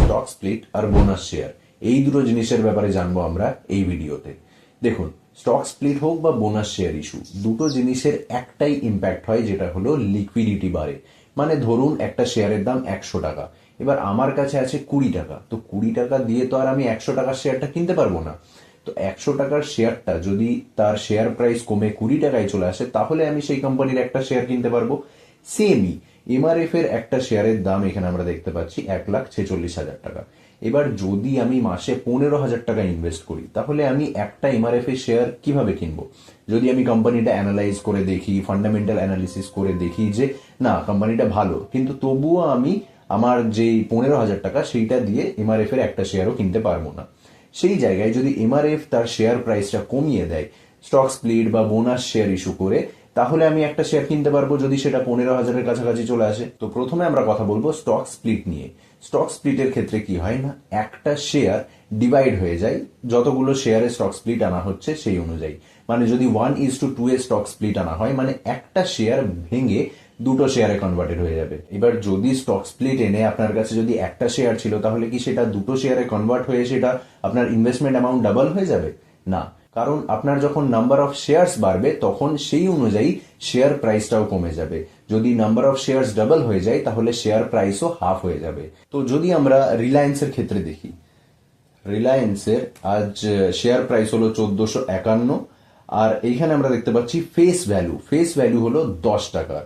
Stock split আর bonus share, এই দুটো জিনিসের ব্যাপারে জানবো আমরা এই ভিডিওতে। দেখুন, স্টক স্প্লিট হোক বা বোনাস শেয়ার ইস্যু, দুটো জিনিসের একটাই ইম্প্যাক্ট হয়, যেটা হলো লিকুইডিটি বাড়ে। মানে ধরুন একটা শেয়ারের দাম 100 টাকা, এবার আমার কাছে আছে 20 টাকা, তো 20 টাকা দিয়ে তো আর আমি 100 টাকার শেয়ারটা কিনতে পারবো না। তো 100 টাকার শেয়ারটা যদি তার শেয়ার প্রাইস কমে 20 টাকায় চলে আসে, তাহলে আমি সেই কোম্পানির একটা শেয়ার কিনতে পারবো। সেমই এমআরএফ এর একটা শেয়ারের দাম এখানে আমরা দেখতে পাচ্ছি 1,46,000 টাকা। এবার যদি আমি মাসে 15,000 টাকা ইনভেস্ট করি, তাহলে আমি একটা এমআরএফ এর শেয়ার কিভাবে কিনবো? যদি আমি কোম্পানিটা অ্যানালাইজ করে দেখি, ফান্ডামেন্টাল অ্যানালিসিস করে দেখি যে না, কোম্পানিটা ভালো, কিন্তু তবুও আমি আমার যেই 15,000 টাকা সেইটা দিয়ে এমআরএফ এর একটা শেয়ারও কিনতে পারবো না। সেই জায়গায় যদি এমআরএফ তার শেয়ার প্রাইসটা কমিয়ে দেয় স্টক স্প্লিট বা বোনাস শেয়ার ইস্যু করে, তাহলে আমি একটা শেয়ার কিনতে পারবো যদি সেটা 15,000-এর কাছাকাছি চলে আসে। তো প্রথমে আমরা কথা বলবো স্টক স্প্লিট নিয়ে। স্টক স্প্লিটের ক্ষেত্রে কি হয় না, একটা শেয়ার ডিভাইড হয়ে যায় যতগুলো শেয়ারে স্টক স্প্লিট আনা হচ্ছে সেই অনুযায়ী। মানে যদি 1:2 এ স্টক স্প্লিট আনা হয়, মানে একটা শেয়ার ভেঙে দুটো শেয়ারে কনভার্টেড হয়ে যাবে। এবার যদি স্টক স্প্লিট এনে আপনার কাছে যদি একটা শেয়ার ছিল, তাহলে কি সেটা দুটো শেয়ারে কনভার্ট হয়ে সেটা আপনার ইনভেস্টমেন্ট অ্যামাউন্ট ডাবল হয়ে যাবে? না, কারণ আপনার যখন নাম্বার অফ শেয়ার্স বাড়বে, তখন সেই অনুযায়ী শেয়ার প্রাইসটাও কমে যাবে। যদি নাম্বার অফ শেয়ার্স ডাবল হয়ে যায়, তাহলে শেয়ার প্রাইসও হাফ হয়ে যাবে। তো যদি আমরা রিলায়েন্সের ক্ষেত্রে দেখি, রিলায়েন্সের আজ শেয়ার প্রাইস হলো 1451, আর এইখানে আমরা দেখতে পাচ্ছি ফেস ভ্যালু হলো 10 টাকা।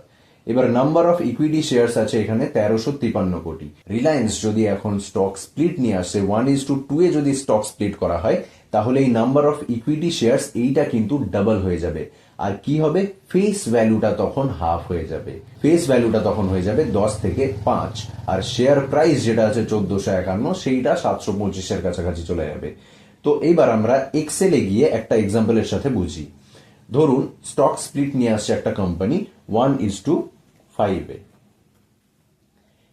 এবার নাম্বার অফ ইকুইটি শেয়ার্স আছে এখানে 1353 কোটি। রিলায়েন্স যদি এখন স্টক স্প্লিট নিয়ে আসে, 1:2 এ যদি স্টক স্প্লিট করা হয়, তাহলে এই নাম্বার অফ ইকুইটি শেয়ার্স এইটা কিন্তু ডাবল হয়ে যাবে। আর কি হবে, ফেস ভ্যালুটা তখন হাফ হয়ে যাবে। ফেস ভ্যালুটা তখন হয়ে যাবে 10 থেকে 5, আর শেয়ার প্রাইস যেটা আছে 1451, সেইটা 725-এর কাছাকাছি চলে যাবে। তো এইবার আমরা এক্সেলে গিয়ে একটা এক্সাম্পলের সাথে বুঝি। ধরুন স্টক স্প্লিট নিয়ে আসছে একটা কোম্পানি 1:5 এ।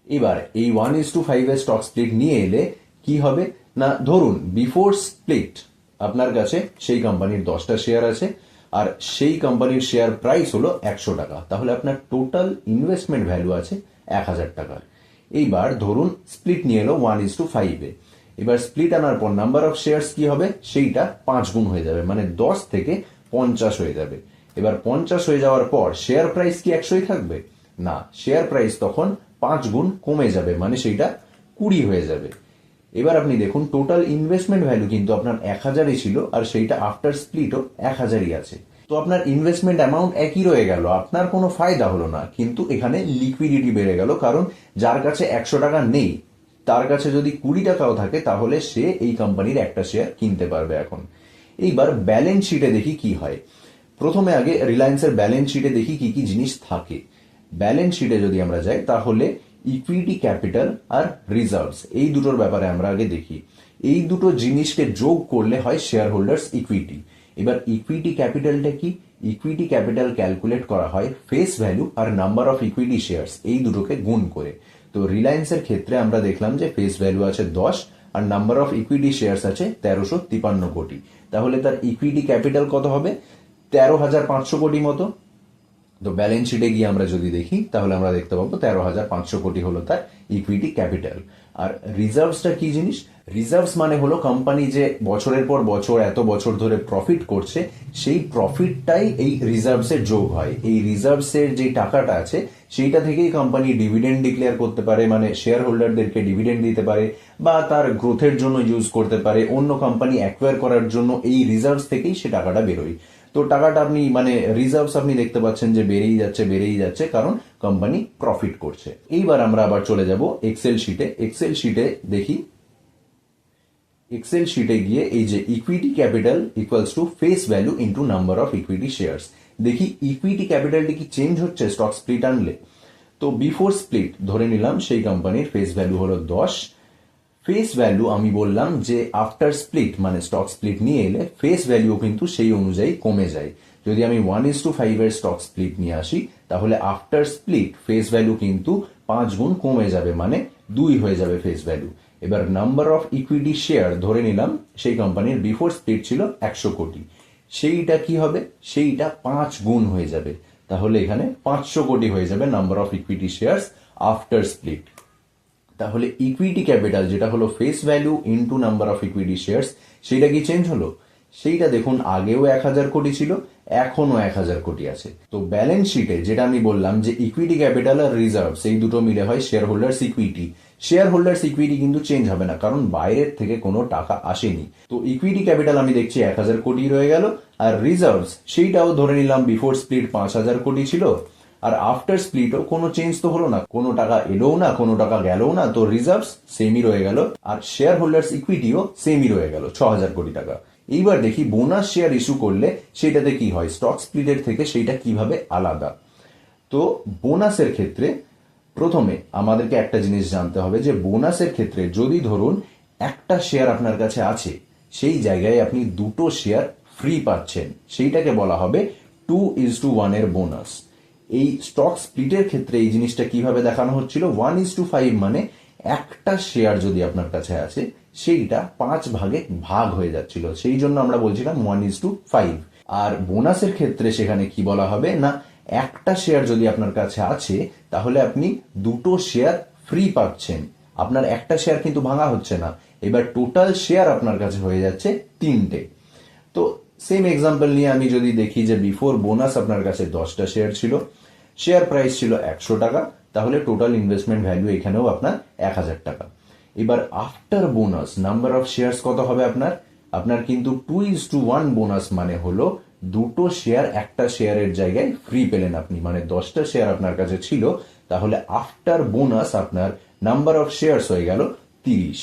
এবার এই 1:5 এ স্টক স্প্লিট নিয়ে এলে কি হবে না, ধরুন বিফোর স্প্লিট আপনার কাছে সেই কোম্পানির 10টা শেয়ার আছে, আর সেই কোম্পানির শেয়ার প্রাইস হলো 100 টাকা, তাহলে আপনার টোটাল ইনভেস্টমেন্ট ভ্যালু আছে 1,000 টাকার। এইবার ধরুন স্প্লিট নিয়ে এলো 1:5 এ। এবার স্প্লিট আনার পর নাম্বার অফ শেয়ার্স কি হবে, সেইটা 5 গুণ হয়ে যাবে, মানে 10 থেকে 50 হয়ে যাবে। এবার 50 হয়ে যাওয়ার পর শেয়ার প্রাইস কি 100ই থাকবে? না, শেয়ার প্রাইস তখন 5 গুণ কমে যাবে, মানে সেইটা 20 হয়ে যাবে। এবার আপনি দেখুন টোটাল ইনভেস্টমেন্ট ভ্যালু কিন্তু আপনার 1,000-ই ছিল, আর সেইটা আফটার স্প্লিটও 1,000-ই আছে। তো আপনার ইনভেস্টমেন্ট অ্যামাউন্ট একই রয়ে গেল, আপনার কোনো ফায়দা হলো না, কিন্তু এখানে লিকুইডিটি বেড়ে গেল। কারণ যার কাছে 100 টাকা নেই, তার কাছে যদি 20 টাকাও থাকে, তাহলে সে এই কোম্পানির একটা শেয়ার কিনতে পারবে এখন। এইবার ব্যালেন্স শিটে দেখি কি হয়। প্রথমে আগে রিলায়েন্সের ব্যালেন্স শিটে দেখি কি কি জিনিস থাকে। ব্যালেন্স শিটে যদি আমরা যাই, তাহলে ইকুইটি ক্যাপিটাল আর রিজার্ভস, এই দুটোর ব্যাপারে আমরা আগে দেখি। এই দুটো জিনিসকে যোগ করলে হয় শেয়ার হোল্ডার্স ইকুইটি। এবার ইকুইটি ক্যাপিটালটা কি? ইকুইটি ক্যাপিটাল ক্যালকুলেট করা হয় ফেস ভ্যালু আর নাম্বার অফ ইকুইটি শেয়ার্স, এই দুটোকে গুণ করে। তো রিলায়েন্সের ক্ষেত্রে আমরা দেখলাম যে ফেস ভ্যালু আছে 10 আর নাম্বার অফ ইকুইটি শেয়ার্স আছে 1353 কোটি। তাহলে তার ইকুইটি ক্যাপিটাল কত হবে? 13,500 কোটি মতো। তো ব্যালেন্স শিটে গিয়ে আমরা যদি দেখি, তাহলে আমরা দেখতে পাবো 13,500 কোটি হলো তার ইকুইটি ক্যাপিটাল। আর রিজার্ভসটা কি জিনিস? রিজার্ভস মানে হলো কোম্পানি যে বছরের পর বছর এত বছর ধরে প্রফিট করছে, সেই প্রফিটটাই এই রিজার্ভসের যোগ হয়। এই রিজার্ভসের যে টাকাটা আছে, সেইটা থেকেই কোম্পানি ডিভিডেন্ড ডিক্লেয়ার করতে পারে, মানে শেয়ার হোল্ডারদেরকে ডিভিডেন্ড দিতে পারে, বা তার গ্রোথের জন্য ইউজ করতে পারে, অন্য কোম্পানি অ্যাকোয়ার করার জন্য এই রিজার্ভস থেকেই সে টাকাটা বেরোয়। তো টাকাটা আপনি মানে রিজার্ভস আপনি দেখতে পাচ্ছেন যে বেড়েই যাচ্ছে, কারণ কোম্পানি প্রফিট করছে। এইবার আমরা আবার চলে যাব এক্সেল শিটে। এক্সেল শিটে দেখি, এক্সেল শিটে গিয়ে এই যে equity capital equals to face value into number of equity shares, দেখি ইকুইটি ক্যাপিটালটি কি চেঞ্জ হচ্ছে স্টক স্প্লিট আনলে। তো বিফোর স্প্লিট ধরে নিলাম সেই কোম্পানির ফেস ভ্যালু হলো 10। ফেস ভ্যালু আমি বললাম যে আফটার স্প্লিট মানে স্টক স্প্লিট নিয়ে এলে ফেস ভ্যালু কিন্তু সেই অনুযায়ী কমে যায়। যদি আমি 1:5 এর স্টক স্প্লিট নিয়ে আসি, তাহলে আফটার স্প্লিট ফেস ভ্যালু কিন্তু 5 গুণ কমে যাবে, মানে 2 হয়ে যাবে ফেস ভ্যালু। এবার নাম্বার অফ ইকুইটি শেয়ার ধরে নিলাম সেই কোম্পানির বিফোর স্প্লিট ছিল 100 কোটি, সেইটা কি হবে? সেইটা 5 গুণ হয়ে যাবে, তাহলে এখানে 500 কোটি হয়ে যাবে number of equity shares after split. তাহলে ইকুইটি ক্যাপিটাল যেটা হলো face value into number of equity shares, সেইটা কি চেঞ্জ হলো? সেইটা দেখুন আগেও 1,000 কোটি ছিল, এখনো 1,000 কোটি আছে। তো ব্যালেন্স শিটে যেটা আমি বললাম যে ইকুইটি ক্যাপিটাল আর রিজার্ভ সেই দুটো মিলে হয় shareholders equity. Share holders equity কিন্তু চেঞ্জ হবে না, কারণ বাইরের থেকে কোনো টাকা আসেনি। তো ইকুইটি ক্যাপিটাল আমি দেখছি 1,000 কোটি রয়ে গেল, আর রিজার্ভস সেইটাও ধরে নিলাম বিফোর স্প্লিট 5,000 কোটি ছিল, আর আফটার স্প্লিটও কোনো চেঞ্জ তো হলো না, কোনো টাকা এলোও না, কোনো টাকা গেলও না, তো রিজার্ভস সেমই রয়ে গেল, আর শেয়ার হোল্ডার্স ইকুইটিও সেমই রয়ে গেল 6,000 কোটি টাকা। এইবার দেখি বোনাস শেয়ার ইস্যু করলে সেটাতে কি হয়, স্টক স্প্লিটের থেকে সেইটা কিভাবে আলাদা। তো বোনাসের ক্ষেত্রে প্রথমে আমাদেরকে একটা জিনিস জানতে হবে যে বোনাসের ক্ষেত্রে যদি ধরুন একটা শেয়ার আপনার কাছে আছে, সেই জায়গায় আপনি দুটো শেয়ার ফ্রি পাচ্ছেন, সেইটাকে বলা হবে 2:1 এর বোনাস। এই স্টক স্প্লিটের ক্ষেত্রে এই জিনিসটা কিভাবে দেখানো হচ্ছিল, 1:5 মানে একটা শেয়ার যদি আপনার কাছে আছে সেইটা 5 ভাগে ভাগ হয়ে যাচ্ছিল, সেই জন্য আমরা বলছিলাম 1:5। আর বোনাসের ক্ষেত্রে সেখানে কি বলা হবে না, একটা শেয়ার যদি আপনার কাছে আছে তাহলে আপনি দুটো শেয়ার ফ্রি পাচ্ছেন, আপনার একটা শেয়ার কিন্তু ভাঙা হচ্ছে না, এবার টোটাল শেয়ার আপনার কাছে হয়ে যাচ্ছে 3টে। তো সেম এক্সাম্পল নিয়ে আমি যদি দেখি যে বিফোর বোনাস আপনার কাছে 10টা শেয়ার ছিল, শেয়ার প্রাইস ছিল 100 টাকা, তাহলে টোটাল ইনভেস্টমেন্ট ভ্যালু এখানেও আপনার 1,000 টাকা। এবার after bonus number of shares কত হবে আপনার, আপনার কিন্তু 2:1 বোনাস মানে হলো দুটো শেয়ার একটা শেয়ারের জায়গায় ফ্রি পেলেন আপনি, মানে 10টা শেয়ার আপনার কাছে ছিল, তাহলে আফটার বোনাস আপনার নাম্বার অফ শেয়ার্স হয়ে গেল 30।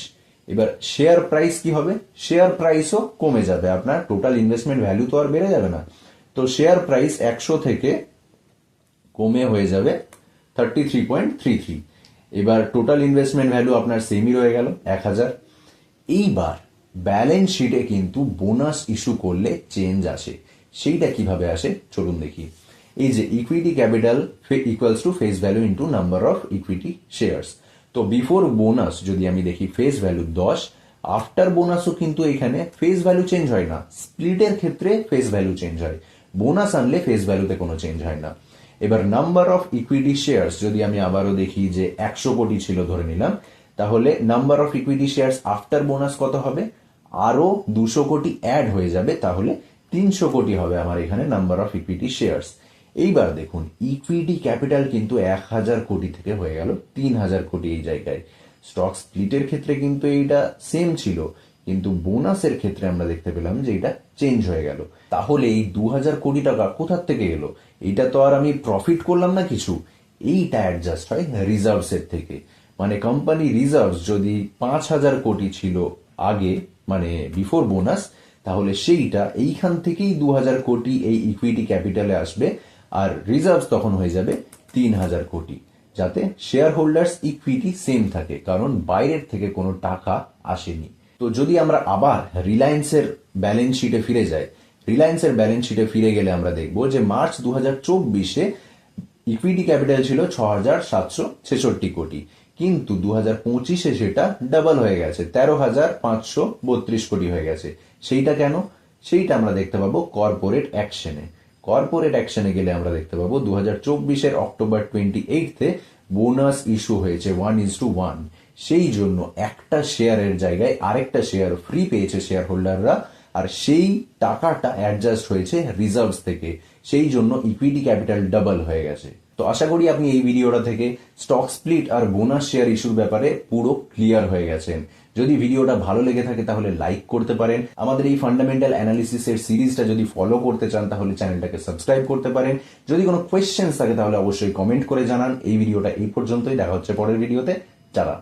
এবার শেয়ার প্রাইস কি হবে, শেয়ার প্রাইসও কমে যাবে, আপনার টোটাল ইনভেস্টমেন্ট ভ্যালু তো আর বেড়ে যাবে না, তো শেয়ার প্রাইস 100 থেকে কমে হয়ে যাবে 33.33। এবার টোটাল ইনভেস্টমেন্ট ভ্যালু আপনার সেমই রয়ে গেল 1,000। এইবার ব্যালেন্স শিটে কিন্তু বোনাস ইস্যু করলে চেঞ্জ আসে, সেইটা কিভাবে আসে চলুন দেখি। এই যে equity capital equals to face value into number of equity shares, তো বিফোর বোনাস যদি আমি দেখি ফেস ভ্যালু 10, আফটার বোনাসও কিন্তু এখানে ফেস ভ্যালু চেঞ্জ হয় না, স্প্লিটের ক্ষেত্রে ফেস ভ্যালু চেঞ্জ হয়, বোনাস আনলে ফেস ভ্যালুতে কোনো চেঞ্জ হয় না। এবার নাম্বার অফ ইকুইটি শেয়ার্স যদি আমি আবারও দেখি যে 100 কোটি ছিল ধরে নিলাম, তাহলে number of equity shares after bonus কত হবে, আরো 200 কোটি অ্যাড হয়ে যাবে, তাহলে 300 কোটি হবে আমার এখানে নাম্বার অফ ইকুইটি শেয়ার্স। এইবার দেখুন ইকুইটি ক্যাপিটাল কিন্তু 1,000 কোটি থেকে হয়ে গেল 3,000 কোটি এই জায়গায়। স্টক স্প্লিটের ক্ষেত্রে কিন্তু এইটা সেম ছিল, কিন্তু বোনাসের ক্ষেত্রে আমরা দেখতে পেলাম যে এটা চেঞ্জ হয়ে গেল। তাহলে এই 2,000 কোটি টাকা কোথার থেকে এলো, এটা তো আর আমি প্রফিট করলাম না কিছু, এইটা অ্যাডজাস্ট হয় রিজার্ভস এর থেকে। মানে কোম্পানি রিজার্ভস যদি 5,000 কোটি ছিল আগে, মানে বিফোর বোনাস, তাহলে সেইটা এইখান থেকেই 2,000 কোটি এই ইকুইটি ক্যাপিটালে আসবে, আর রিজার্ভস তখন হয়ে যাবে 3,000 কোটি, যাতে শেয়ার হোল্ডার্স ইকুইটি সেম থাকে, কারণ বাইরের থেকে কোনো টাকা আসেনি। তো যদি আমরা আবার রিলায়েন্সের ব্যালেন্স শিটে ফিরে যাই, রিলায়েন্সের ব্যালেন্স শিটে ফিরে গেলে আমরা দেখব যে মার্চ 2024-এ ইকুইটি ক্যাপিটাল ছিল 6,766 কোটি, কিন্তু 2025-এ সেটা ডাবল হয়ে গেছে, 13,532 কোটি হয়ে গেছে। সেইটা কেন, সেইটা আমরা দেখতে পাবো কর্পোরেট অ্যাকশনে। কর্পোরেট অ্যাকশনে গেলে আমরা দেখতে পাবো 2024-এর অক্টোবর 28-তে বোনাস ইস্যু হয়েছে 1:1, সেই জন্য একটা শেয়ারের জায়গায় আরেকটা শেয়ার ফ্রি পেয়েছে শেয়ার হোল্ডাররা, আর সেই টাকাটা অ্যাডজাস্ট হয়েছে রিজার্ভস থেকে, সেই জন্য ইকুইটি ক্যাপিটাল ডাবল হয়ে গেছে। তো আশা করি আপনি এই ভিডিওটা থেকে স্টক স্প্লিট আর বোনাস শেয়ার ইস্যুর ব্যাপারে পুরো ক্লিয়ার হয়ে গেছেন। যদি ভিডিওটা ভালো লেগে থাকে তাহলে লাইক করতে পারেন, আমাদের এই ফান্ডামেন্টাল অ্যানালিসিসের সিরিজটা যদি ফলো করতে চান তাহলে চ্যানেলটাকে সাবস্ক্রাইব করতে পারেন। যদি কোনো কোয়েশ্চেন্স থাকে তাহলে অবশ্যই কমেন্ট করে জানান। এই ভিডিওটা এই পর্যন্তই, দেখা হচ্ছে পরের ভিডিওতে। টাটা।